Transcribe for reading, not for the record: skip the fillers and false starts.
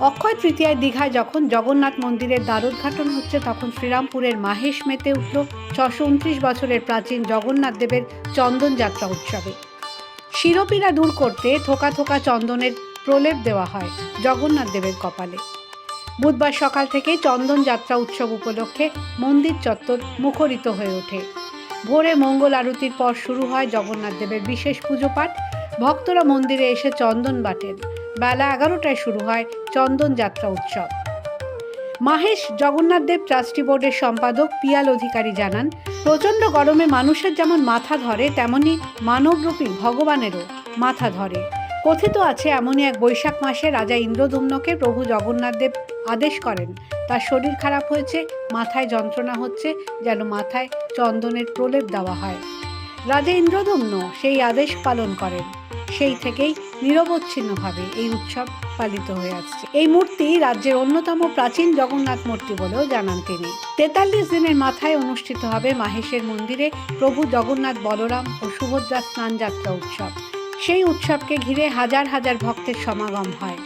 অক্ষয় তৃতীয়ায় দীঘায় যখন জগন্নাথ মন্দিরের দ্বারোদ্ঘাটন হচ্ছে, তখন শ্রীরামপুরের মাহেশ মেতে উঠল 629 বছরের প্রাচীন জগন্নাথ দেবের চন্দন যাত্রা উৎসবে। শিরোপীড়া দূর করতে থোকা থোকা চন্দনের প্রলেপ দেওয়া হয় জগন্নাথ দেবের কপালে। বুধবার সকাল থেকে চন্দন যাত্রা উৎসব উপলক্ষে মন্দির চত্বর মুখরিত হয়ে ওঠে। ভোরে মঙ্গল আরতির পর শুরু হয় জগন্নাথ দেবের বিশেষ পুজো পাঠ। ভক্তরা মন্দিরে এসে চন্দন বাটেন। বেলা 11টায় শুরু হয় চন্দন যাত্রা উৎসব। মাহেশ জগন্নাথ দেব ট্রাস্টি বোর্ডের সম্পাদক পিয়াল অধিকারী জানান, প্রচণ্ড গরমে মানুষের যেমন মাথা ধরে, তেমনি মানবরূপী ভগবানেরও মাথা ধরে। কথিত আছে, এমনই এক বৈশাখ মাসে রাজা ইন্দ্রদম্নকে প্রভু জগন্নাথ দেব আদেশ করেন, তার শরীর খারাপ হয়েছে, মাথায় যন্ত্রণা হচ্ছে, যেন মাথায় চন্দনের প্রলেপ দেওয়া হয়। রাজা ইন্দ্রদম্ন সেই আদেশ পালন করেন। সেই থেকেই নিরবচ্ছিন্নভাবে এই উৎসব পালিত হয়ে আসছে। এই মূর্তি রাজ্যের অন্যতম প্রাচীন জগন্নাথ মূর্তি বলেও জানান তিনি। 43 দিনের মাথায় অনুষ্ঠিত হবে মাহেশের মন্দিরে প্রভু জগন্নাথ, বলরাম ও সুভদ্রা স্নান যাত্রা উৎসব। সেই উৎসবকে ঘিরে হাজার হাজার ভক্তের সমাগম হয়।